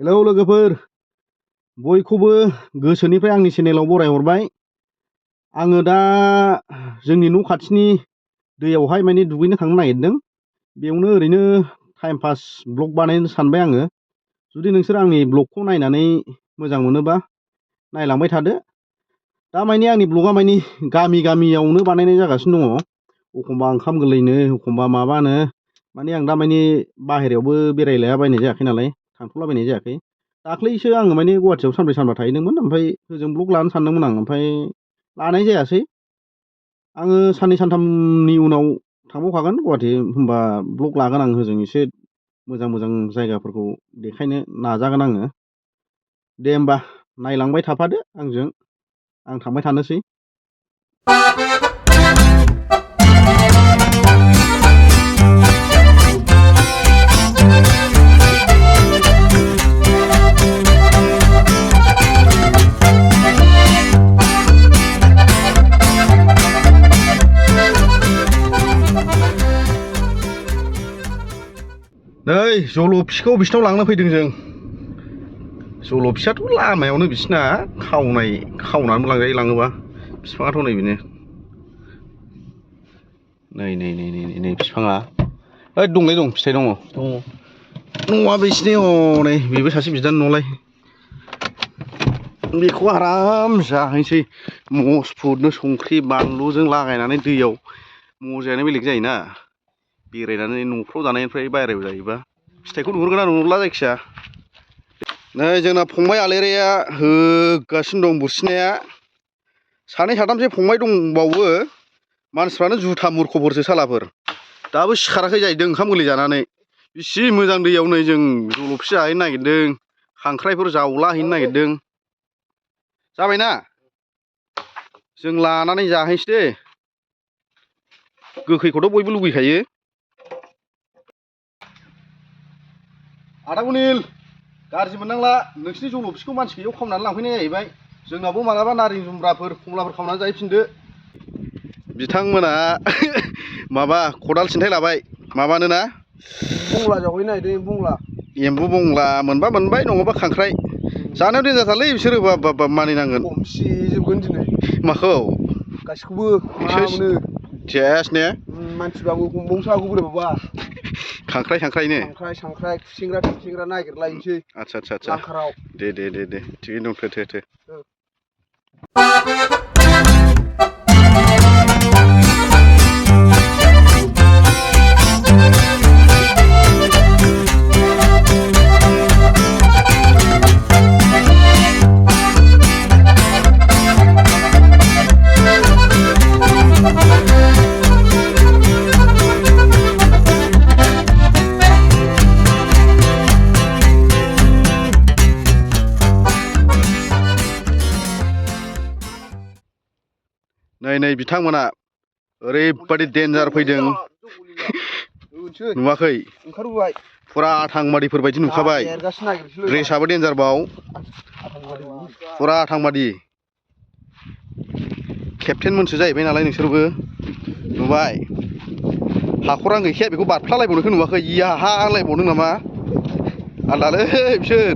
Hello लोगोफोर, बयखौबो गोसोनिफ्राय आंनि चेनेलाव बरायहरबाय। आङो दा जोंनि न' खाथिनि दैयावहाय माने दुगैनो थांनो नागिरदों। बेयावनो ओरैनो टाइम पास ब्लग बानायनो सानबाय आङो। जुदि नोंसोर आंनि ब्लगखौ नायनानै मोजां मोनोबा नायलांबाय थादो। दा माने आंनि ब्लगा माने गामियावनो बानायनाय जागासिनो दङ। एखमबा ओंखाम गोरलैनो, एखमबा माबानो। माने आं दा माने बाहेरायावबो बेरायलायाबायनाय जायाखै नालाय, थांथ'लाबायनाय जायाखै। दाख्लैसो आङो माने गुवाहाटियाव सानब्रै सानबा थाहैदोंमोन। ओमफ्राय ओजों ब्लग लानो सानदोंमोन आं, ओमफ्राय लानाय जायासै। आङो साननै सानथामनि उनाव थांबावखागोन गुवाहाटि, होमबा ब्लग लागोन आं। होजों एसे मोजां मोजां जायगाफोरखौ देखायनो नाजागोन आङो। दे होमबा नायलांबाय थाफादो आंजों, आं थांबाय थानोसै। नै जलफिखौ बिसिनाव लांनो फैदों जों। जलफियाथ' लामायावनो बिसिना खावनानैबो लांजायो लाङोबा। बिफाङाथ' नै बेनो, नै बिफाङा। ओइ दंलै दं, फिथाइ दङ। न'आ बिसिनि हनै बेबो सासे बिदानि न'लाय। बेखौ आराम जाहैसै मस्टनो संख्रि बानलुजों लागायनानै दैयाव। मजायानो बेलेग जायोना बेरायनानै न'फ्राव जानायनिफ्राय बायहेरायाव जायोबा। फिथाइखौ नुहुरगोन ना नुहुरला जायखिया। नै जोंना फंबाय आलेराया होगासिनो दं बुरसिनाया। सानै साथामसो फंबाय दंबावो, मानसिफ्रानो जुथा मुरख'फोरसो सालाफोर। दाबो सिखाराखै जाहैदों ओंखाम गोरलै जानानै। बिसि मोजां दैयाव नै जों जलफि जाहैनो नागिरदों, खांख्राइफोर जावलाहैनो नागिरदों। जाबायना जों लानानै जाहैसै दे। गोखैखौथ' बयबो लुगैखायो। आदा अनिल, गाज्रि मोननांला, नोंसिनि जलफिखौ मानसि गैयैयाव खावनानै लांफैनाय जाहैबाय। जोंनावबो मालाबा नारें जुमब्राफोर खमलाफोर खावनानै जाहैफिनदो। बिथांमोना माबा खदाल सिनथाय लाबाय माबानोना। बंला जावहैनो नागिरदों, बंला। एम्बु बंला मोनबा मोनबाय, नङाबा खांख्राइ। जानायाव देन्जारथारलै बिसोरो, बा मानिनांगोन। खमसेजोबगोन दिनै माखौ? गासिखौबो मा मोनो। सेस ने मानसिबाबो हमबावनोसो हागौ बोरैबाबा। खांख्राइ, खुसेंग्रा नागिरलायनोसै आदसा लांखाराव। दे थिगैनो दं, थो। नै बिथांमोना ओरैबादि देन्जार फैदों। नुवाखै? ओंखारबोबाय। फुरा आथांबादिफोर बायदि नुखाबाय। ड्रेसाबो देन्जार बाव, फुरा आथांबादि। केप्टेनमोनसो जाहैबाय नालाय नोंसोरबो। नुबाय हाखरानो गैखाया, बेखौ बारफ्लालायबावनायखौ नुवाखै? इहा आलायबावदों नामा? आलदालै बिसोर।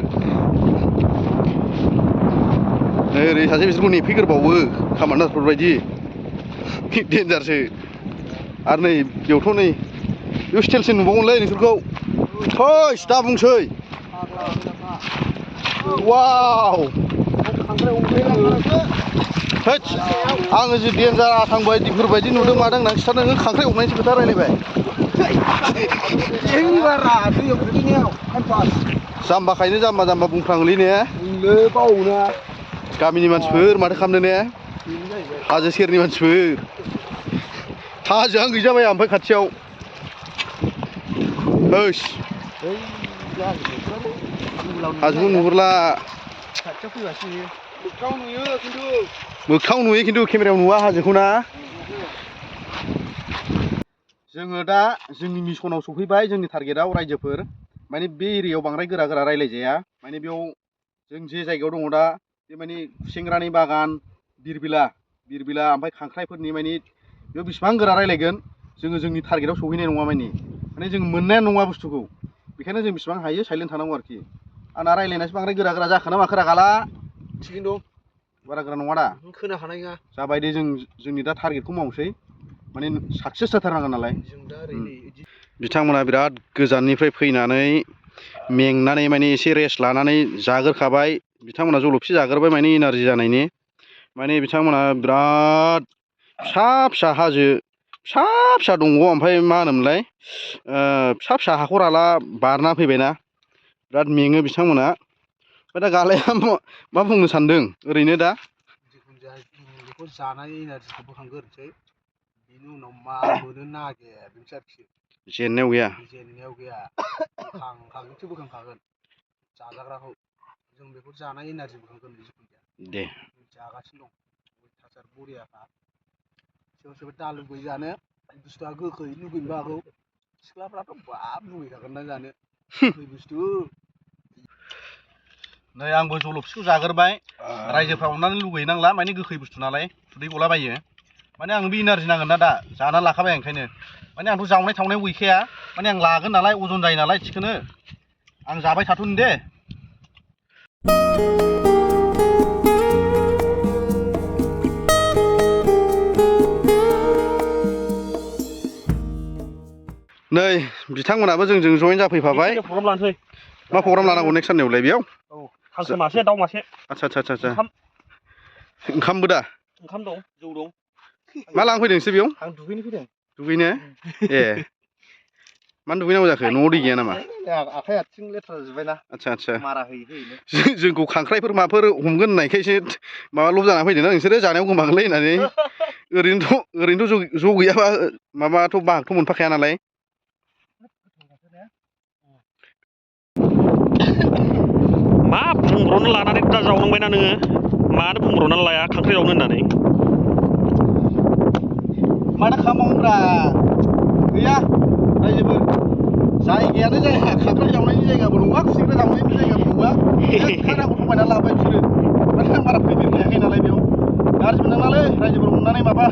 नै ओरै सासे बिसोरखौ नेफैग्रोबावो कामान्डारफोर बायदि। देन्जारसो। आरो नै बेयावथ' नै बेयाव स्टेलसिन नुबावगोनलै नोंसोरखौ। थोस दा बुंसै। वाव, थोस आङो जि देन्जार आथांबादिफोरबायदि नुदों मादों होननानै खिथादों, नोङो खांख्राइ हमनायनिसो खोथा रायलायबाय। जाम्बाखायनो जाम्बा बुंफ्लाङोलै ने? गामिनि मानसिफोर माथो खालामनो ने? हाजो सेरनि मानसिफोर। हाजोआनो गैजाबाया ओमफ्राय खाथियाव। होस हाजोखौ नुहुरला। मोगथाङाव नुयो खिन्थु केमेरायाव नुवा हाजोखौ ना? जोङो दा जोंनि मिसनाव सफैबाय, जोंनि टारगेटआव रायजोफोर। माने बे एरियायाव बांद्राय गोरा रायलायजाया। माने बेयाव जों जे जायगायाव दङ दा, बे माने खुसेंग्रानि बागान, बिरबिला ओमफ्राय खांख्राइफोरनि माने बेयाव बेसिबां गोरा रायलायगोन जोङो जोंनि टारगेटआव सहैनाय नङा। माने जों मोननायानो नङा बुस्थुखौ। बेखायनो जों बेसिबां हायो साइलेन्ट थानांगौ आरोखि। आंना रायज्लायनायासो बांद्राय गोरा गोरा जाखोना माखोरा गाला थिगैनो दं बारा गोरा नङा दा खोना हानाय नङा जाबाय दे जोंनि दा टारगेटखौ मावसै माने साक्सेस जाथारनांगोन नालाय जों दा ओरैनो इदि बिथांमोना बिराद गोजाननिफ्राय फैनानै मेंनानै माने एसे रेस्ट लानानै जाग्रोखाबाय बिथांमोना जलफि जाग्रोबाय माने एनार्जि जानायनि माने बिथांमोना बिराद फिसा फिसा हाजो फिसा फिसा दंग ओमफ्राय मा होनोमोनलाय फिसा फिसा हाखर हाला बारना फैबायना बिराद मेङो बिथांमोना ओमफ्राय दा गालाया मा बुंनो सानदों ओरैनो दा जिखुनु जाया बेखौ जानाय एनार्जिखौ बोखांग्रोनोसै बिनि उनाव मा मोनो नागिर बेनोसै आरोखि जेननायाव गैया जेननायाव गैया बोखांखागोनसो बोखांखागोन जाजाग्राखौ जों बेखौ जानाय एनार्जि बोखांगोन जिखुनु जाया दे जागासिनो दं अयथासार बरियाखा सोरबा सोरबा दा लुगैयो जानो बुस्थुआ गोखै लुगैनोबो हागौ सिख्लाफ्राथ' बाब लुगैखागोन ना जानो गोखै बुस्थु नै आंबो जलफिखौ जाग्रोबाय रायजोफ्रा अननानै लुगैनांला माने गोखै बुस्थु नालाय खुदै गलाबायो माने आंनोबो एनार्जि नांगोन ना दा जाना लाखाबाय आं ओंखायनो माने आंथ' जावनाय थावनायाव गैखाया माने आं लागोन नालाय अजन जायो नालाय थिखोनो आं जाबाय थाथ'नि दे नै बिथांमोनाबो जोंजों जयेन जाफैफाबाय प्रग्राम लानोसै मा प्रग्राम लानांगौ नेक्स्ट सानदेआवलाय बेयाव औ हांसो मासे दाउ मासे आच्छा ओंखामबो दा ओंखाम दं जौ दं मा लांफैदों नोंसोर बेयाव आं दुगैनो फैदों दुगैनो ए मानो दुगैनांगौ जाखो न'आव दै गैया नामा आखाइ आथिं लेथ्रा जोब्बायना आच्छा मारा होयै होयैनो जोंखौ खांख्राइफोर माफोर हमगोन होननायखायसो माबा लब जानानै फैदों ना नोंसोरो जानायाव गोमागोनलै होननानै ओरैनोथ' ज' गैयाबा माबाथ' बाहागथ' मोनफाखाया नालाय मा बुंब्रनो लानानै दा जावनांबायना नोङो मानो बुंब्रनानै लाया खांख्राइ जावनो होननानै माथो खालामबावनोब्रा गैया रायजोफोर जायगायानो जाया खांख्राइ जावनायनि जायगाबो नङा खुसेंग्रा जावनायनि जायगाबो नङा खानाखौ थगायना लाबाय बिसोरो माने आं बारा फैदेरनो हायाखै नालाय बेयाव गाज्रि मोननांलालै रायजोफोर अननानै माबा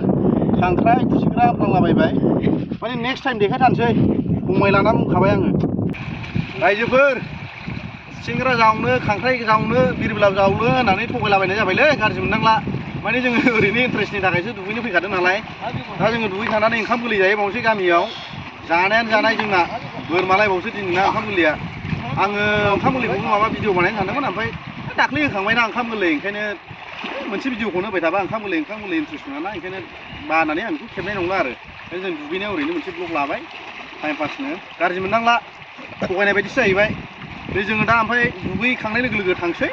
खांख्राइ खुसेंग्रा बुंलाबायबाय माने नेक्स्ट टाइम देखायथारनोसै फंबाय लाना बुंखाबाय आङो रायजोफोर खुसेंग्रा जावनो खांख्राइ जावनो बिरबिलाव जावनो होननानै थगायलाबायनाय जाबायलै गाज्रि मोननांला माने जोङो ओरैनो इन्टारेस्टनि थाखायसो दुगैनो फैखादों नालाय दा जोङो दुगैखांनानै ओंखाम गोरलै जाहैबावनोसै गामियाव जानायानो जानाय जोंना बोरमालायबावसो दिनैना ओंखाम गोरलैया आङो ओंखाम गोरलैखौबो माबा भिडिअ बानायनो सानदोंमोन ओमफ्राय दाख्लै होखांबायना ओंखाम गोरलै ओंखायनो मोनसे भिडिअखौनो होबाय थाबा ओंखाम गोरलै इन्ट्रेस्ट नङाना ओंखायनो बानानै आं बेखौ खेबनाय नंला आरो ओंखायनो जों दुगैनायाव ओरैनो मोनसे ब्लग लाबाय टाइम पासनो गाज्रि मोननांला थगायनाय बायदिसो जाहैबाय बे जोङो दा ओमफ्राय दुगैखांनाय लोगो लोगो थांसै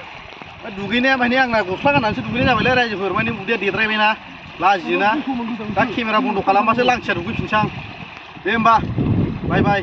दुगैनाया माने आंना गस्ला गाननानैसो दुगैनाय जाबायलै रायजोफोर माने उदैया देद्रायबायना लाजियोना दा केमेरा बन्द' खालामबासो लांथिया दुगैफिनसै आं दे होमबा बाय बाय